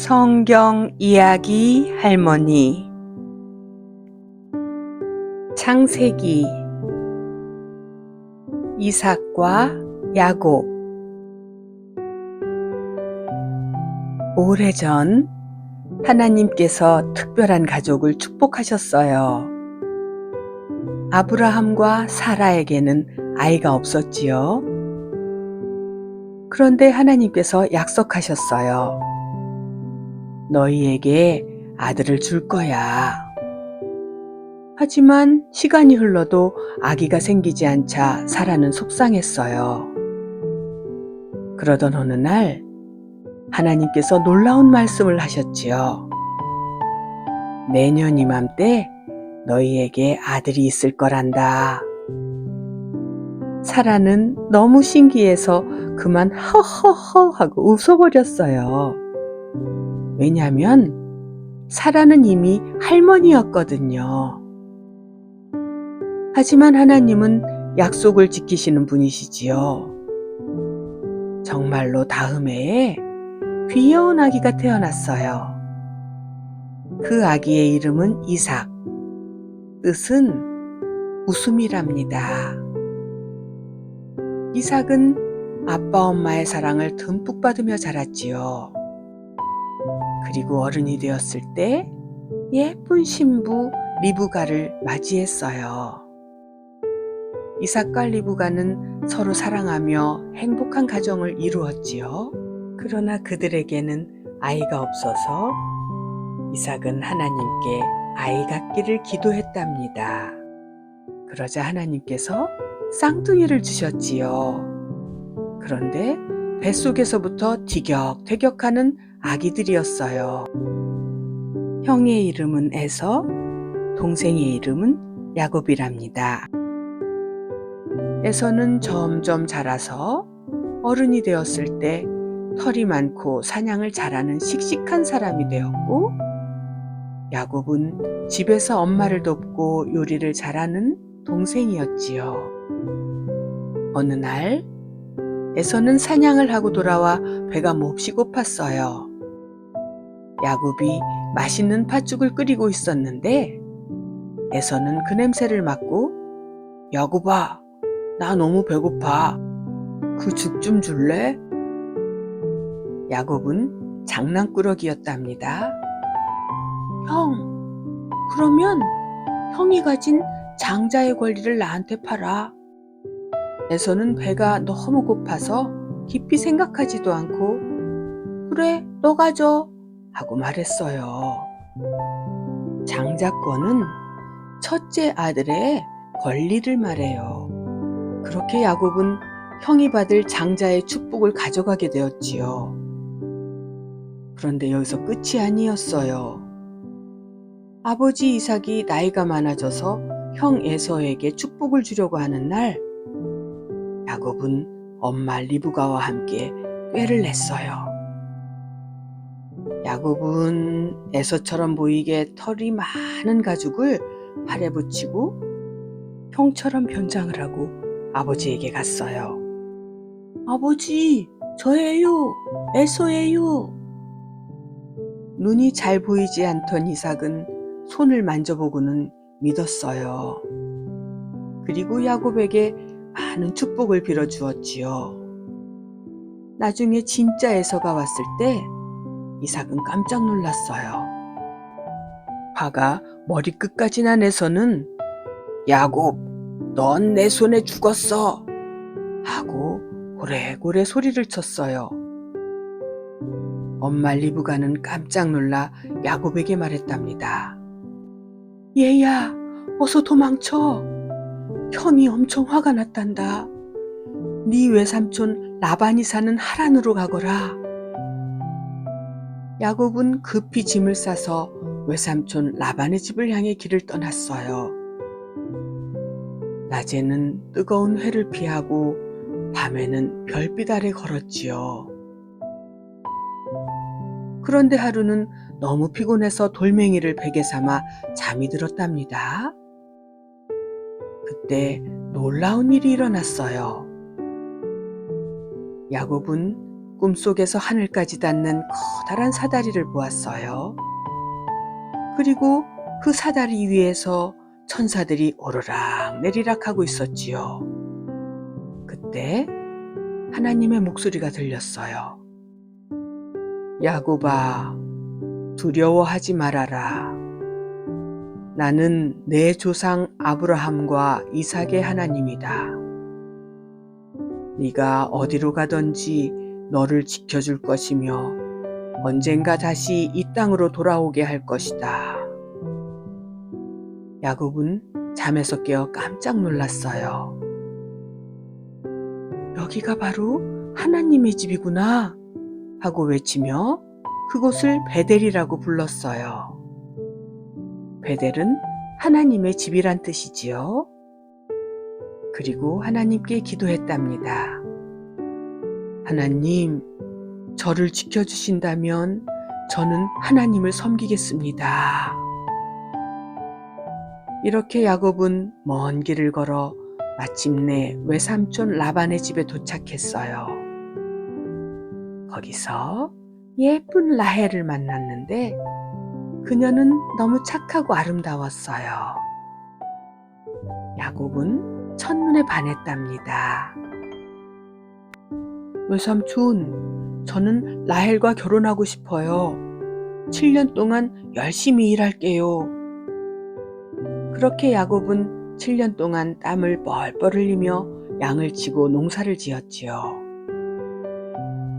성경 이야기 할머니. 창세기. 이삭과 야곱. 오래전 하나님께서 특별한 가족을 축복하셨어요. 아브라함과 사라에게는 아이가 없었지요. 그런데 하나님께서 약속하셨어요. 너희에게 아들을 줄 거야. 하지만 시간이 흘러도 아기가 생기지 않자 사라는 속상했어요. 그러던 어느 날 하나님께서 놀라운 말씀을 하셨지요. 내년 이맘때 너희에게 아들이 있을 거란다. 사라는 너무 신기해서 그만 허허허 하고 웃어버렸어요. 왜냐하면 사라는 이미 할머니였거든요. 하지만 하나님은 약속을 지키시는 분이시지요. 정말로 다음 해에 귀여운 아기가 태어났어요. 그 아기의 이름은 이삭. 뜻은 웃음이랍니다. 이삭은 아빠 엄마의 사랑을 듬뿍 받으며 자랐지요. 그리고 어른이 되었을 때 예쁜 신부 리브가를 맞이했어요. 이삭과 리브가는 서로 사랑하며 행복한 가정을 이루었지요. 그러나 그들에게는 아이가 없어서 이삭은 하나님께 아이 갖기를 기도했답니다. 그러자 하나님께서 쌍둥이를 주셨지요. 그런데 뱃속에서부터 티격태격하는 아기들이었어요. 형의 이름은 에서, 동생의 이름은 야곱이랍니다. 에서는 점점 자라서 어른이 되었을 때 털이 많고 사냥을 잘하는 씩씩한 사람이 되었고, 야곱은 집에서 엄마를 돕고 요리를 잘하는 동생이었지요. 어느 날 에서는 사냥을 하고 돌아와 배가 몹시 고팠어요. 야곱이 맛있는 팥죽을 끓이고 있었는데 에서는 그 냄새를 맡고 야곱아, 나 너무 배고파. 그 죽 좀 줄래? 야곱은 장난꾸러기였답니다. 형, 그러면 형이 가진 장자의 권리를 나한테 팔아. 에서는 배가 너무 고파서 깊이 생각하지도 않고 그래, 너 가져 하고 말했어요. 장자권은 첫째 아들의 권리를 말해요. 그렇게 야곱은 형이 받을 장자의 축복을 가져가게 되었지요. 그런데 여기서 끝이 아니었어요. 아버지 이삭이 나이가 많아져서 형 에서에게 축복을 주려고 하는 날, 야곱은 엄마 리브가와 함께 꾀를 냈어요. 야곱은 에서처럼 보이게 털이 많은 가죽을 팔에 붙이고 형처럼 변장을 하고 아버지에게 갔어요. 아버지, 저예요. 에서예요. 눈이 잘 보이지 않던 이삭은 손을 만져보고는 믿었어요. 그리고 야곱에게 많은 축복을 빌어주었지요. 나중에 진짜 에서가 왔을 때 이삭은 깜짝 놀랐어요. 화가 머리끝까지 난 에서는 야곱, 넌 내 손에 죽었어 하고 고래고래 소리를 쳤어요. 엄마 리브가는 깜짝 놀라 야곱에게 말했답니다. 얘야, 어서 도망쳐. 형이 엄청 화가 났단다. 네 외삼촌 라반이 사는 하란으로 가거라. 야곱은 급히 짐을 싸서 외삼촌 라반의 집을 향해 길을 떠났어요. 낮에는 뜨거운 회를 피하고 밤에는 별빛 아래 걸었지요. 그런데 하루는 너무 피곤해서 돌멩이를 베개 삼아 잠이 들었답니다. 그때 놀라운 일이 일어났어요. 야곱은 꿈속에서 하늘까지 닿는 커다란 사다리를 보았어요. 그리고 그 사다리 위에서 천사들이 오르락 내리락 하고 있었지요. 그때 하나님의 목소리가 들렸어요. 야곱아, 두려워하지 말아라. 나는 내 조상 아브라함과 이삭의 하나님이다. 네가 어디로 가든지 너를 지켜줄 것이며 언젠가 다시 이 땅으로 돌아오게 할 것이다. 야곱은 잠에서 깨어 깜짝 놀랐어요. 여기가 바로 하나님의 집이구나 하고 외치며 그곳을 베델이라고 불렀어요. 베델은 하나님의 집이란 뜻이지요. 그리고 하나님께 기도했답니다. 하나님, 저를 지켜주신다면 저는 하나님을 섬기겠습니다. 이렇게 야곱은 먼 길을 걸어 마침내 외삼촌 라반의 집에 도착했어요. 거기서 예쁜 라헬을 만났는데 그녀는 너무 착하고 아름다웠어요. 야곱은 첫눈에 반했답니다. 외삼촌, 저는 라헬과 결혼하고 싶어요. 7년 동안 열심히 일할게요. 그렇게 야곱은 7년 동안 땀을 뻘뻘 흘리며 양을 치고 농사를 지었지요.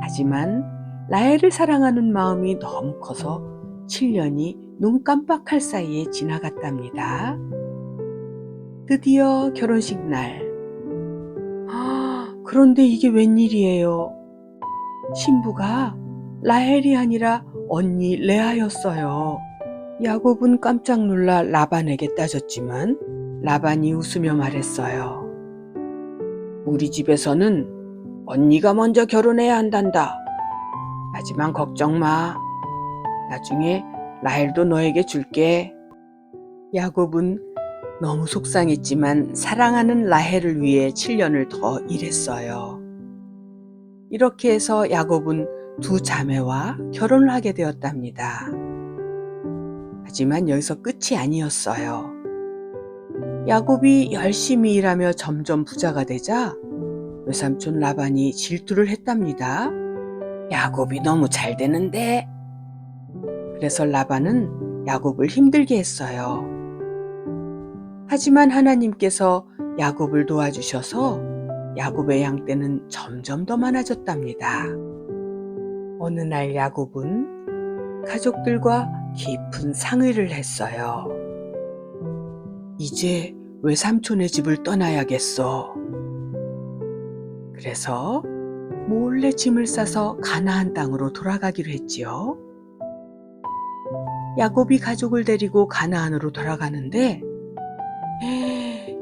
하지만 라헬을 사랑하는 마음이 너무 커서 7년이 눈 깜빡할 사이에 지나갔답니다. 드디어 결혼식 날. 그런데 이게 웬일이에요? 신부가 라헬이 아니라 언니 레아였어요. 야곱은 깜짝 놀라 라반에게 따졌지만 라반이 웃으며 말했어요. 우리 집에서는 언니가 먼저 결혼해야 한단다. 하지만 걱정 마. 나중에 라헬도 너에게 줄게. 야곱은 너무 속상했지만 사랑하는 라헬을 위해 7년을 더 일했어요. 이렇게 해서 야곱은 두 자매와 결혼을 하게 되었답니다. 하지만 여기서 끝이 아니었어요. 야곱이 열심히 일하며 점점 부자가 되자 외삼촌 라반이 질투를 했답니다. 야곱이 너무 잘 되는데. 그래서 라반은 야곱을 힘들게 했어요. 하지만 하나님께서 야곱을 도와주셔서 야곱의 양떼는 점점 더 많아졌답니다. 어느 날 야곱은 가족들과 깊은 상의를 했어요. 이제 외삼촌의 집을 떠나야겠어. 그래서 몰래 짐을 싸서 가나안 땅으로 돌아가기로 했지요. 야곱이 가족을 데리고 가나안으로 돌아가는데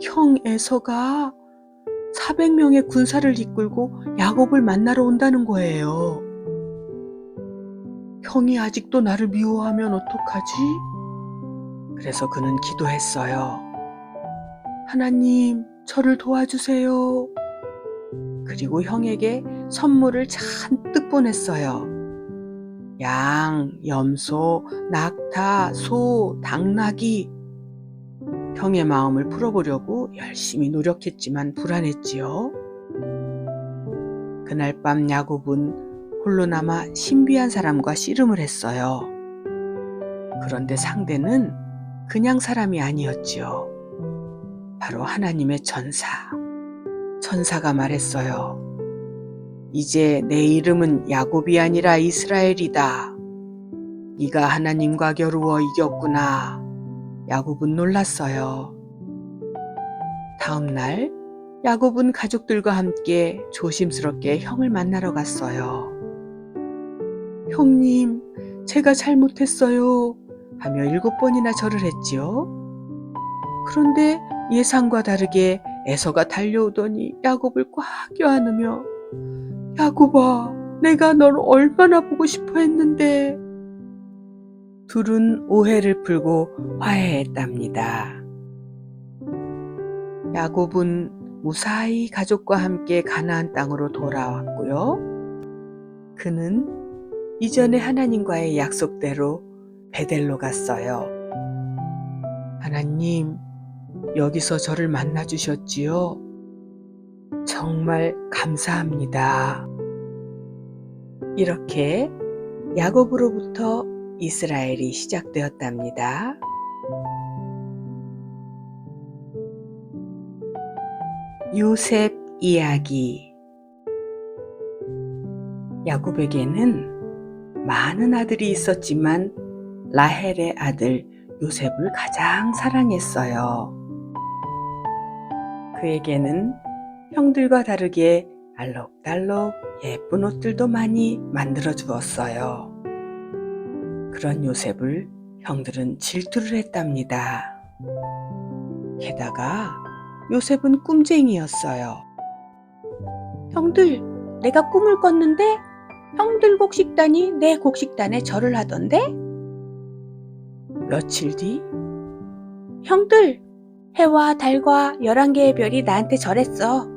형 에서가 400명의 군사를 이끌고 야곱을 만나러 온다는 거예요. 형이 아직도 나를 미워하면 어떡하지? 그래서 그는 기도했어요. 하나님, 저를 도와주세요. 그리고 형에게 선물을 잔뜩 보냈어요. 양, 염소, 낙타, 소, 당나귀. 형의 마음을 풀어보려고 열심히 노력했지만 불안했지요. 그날 밤 야곱은 홀로 남아 신비한 사람과 씨름을 했어요. 그런데 상대는 그냥 사람이 아니었지요. 바로 하나님의 전사. 천사가 말했어요. 이제 내 이름은 야곱이 아니라 이스라엘이다. 네가 하나님과 겨루어 이겼구나. 야곱은 놀랐어요. 다음 날 야곱은 가족들과 함께 조심스럽게 형을 만나러 갔어요. 형님, 제가 잘못했어요. 하며 7번이나 절을 했지요. 그런데 예상과 다르게 에서가 달려오더니 야곱을 꽉 껴안으며 야곱아, 내가 널 얼마나 보고 싶어 했는데. 둘은 오해를 풀고 화해했답니다. 야곱은 무사히 가족과 함께 가나안 땅으로 돌아왔고요. 그는 이전에 하나님과의 약속대로 베델로 갔어요. 하나님, 여기서 저를 만나 주셨지요? 정말 감사합니다. 이렇게 야곱으로부터 이스라엘이 시작되었답니다. 요셉 이야기. 야곱에게는 많은 아들이 있었지만 라헬의 아들 요셉을 가장 사랑했어요. 그에게는 형들과 다르게 알록달록 예쁜 옷들도 많이 만들어 주었어요. 그런 요셉을 형들은 질투를 했답니다. 게다가 요셉은 꿈쟁이였어요. 형들, 내가 꿈을 꿨는데 형들 곡식단이 내 곡식단에 절을 하던데? 며칠 뒤, 형들, 해와 달과 11개의 별이 나한테 절했어.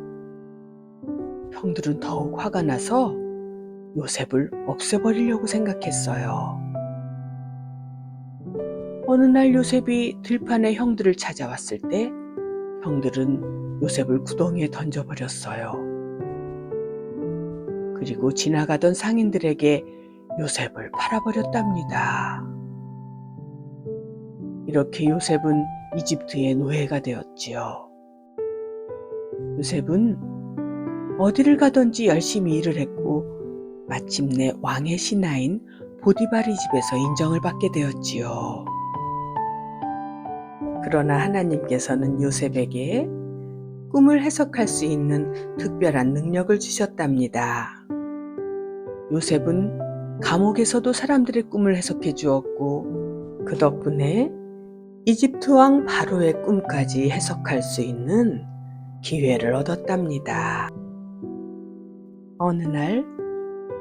형들은 더욱 화가 나서 요셉을 없애버리려고 생각했어요. 어느 날 요셉이 들판에 형들을 찾아왔을 때 형들은 요셉을 구덩이에 던져버렸어요. 그리고 지나가던 상인들에게 요셉을 팔아버렸답니다. 이렇게 요셉은 이집트의 노예가 되었지요. 요셉은 어디를 가든지 열심히 일을 했고 마침내 왕의 신하인 보디바르 집에서 인정을 받게 되었지요. 그러나 하나님께서는 요셉에게 꿈을 해석할 수 있는 특별한 능력을 주셨답니다. 요셉은 감옥에서도 사람들의 꿈을 해석해 주었고 그 덕분에 이집트 왕 바로의 꿈까지 해석할 수 있는 기회를 얻었답니다. 어느 날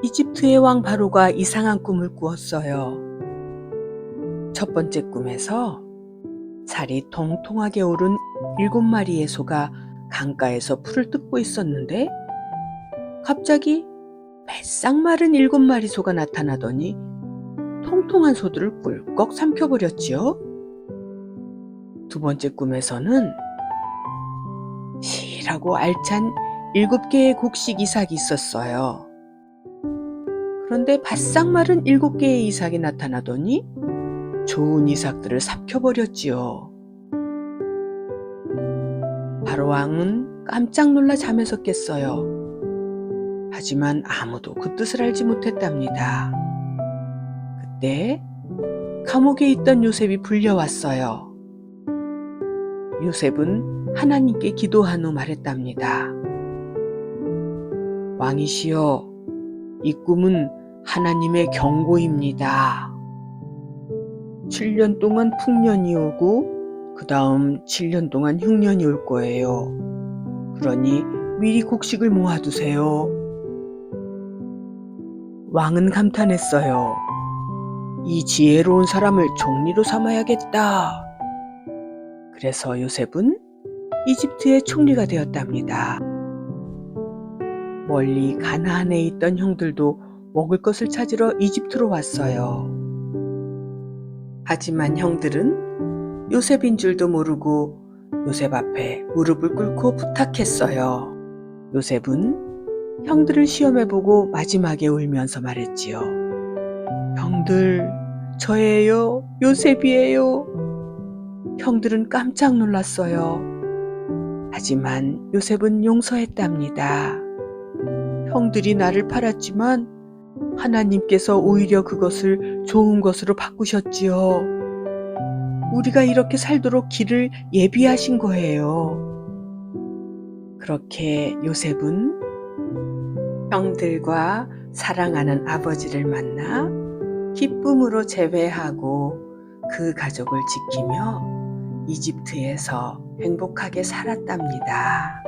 이집트의 왕 바로가 이상한 꿈을 꾸었어요. 첫 번째 꿈에서 살이 통통하게 오른 7마리의 소가 강가에서 풀을 뜯고 있었는데 갑자기 배싹 마른 7마리 소가 나타나더니 통통한 소들을 꿀꺽 삼켜버렸지요. 두 번째 꿈에서는 실하고 알찬 7개의 곡식 이삭이 있었어요. 그런데 바싹 마른 7개의 이삭이 나타나더니 좋은 이삭들을 삼켜버렸지요. 바로 왕은 깜짝 놀라 잠에서 깼어요. 하지만 아무도 그 뜻을 알지 못했답니다. 그때 감옥에 있던 요셉이 불려왔어요. 요셉은 하나님께 기도한 후 말했답니다. 왕이시여, 이 꿈은 하나님의 경고입니다. 7년 동안 풍년이 오고 그 다음 7년 동안 흉년이 올 거예요. 그러니 미리 곡식을 모아두세요. 왕은 감탄했어요. 이 지혜로운 사람을 총리로 삼아야겠다. 그래서 요셉은 이집트의 총리가 되었답니다. 멀리 가나안에 있던 형들도 먹을 것을 찾으러 이집트로 왔어요. 하지만 형들은 요셉인 줄도 모르고 요셉 앞에 무릎을 꿇고 부탁했어요. 요셉은 형들을 시험해보고 마지막에 울면서 말했지요. 형들, 저예요. 요셉이에요. 형들은 깜짝 놀랐어요. 하지만 요셉은 용서했답니다. 형들이 나를 팔았지만 하나님께서 오히려 그것을 좋은 것으로 바꾸셨지요. 우리가 이렇게 살도록 길을 예비하신 거예요. 그렇게 요셉은 형들과 사랑하는 아버지를 만나 기쁨으로 재회하고 그 가족을 지키며 이집트에서 행복하게 살았답니다.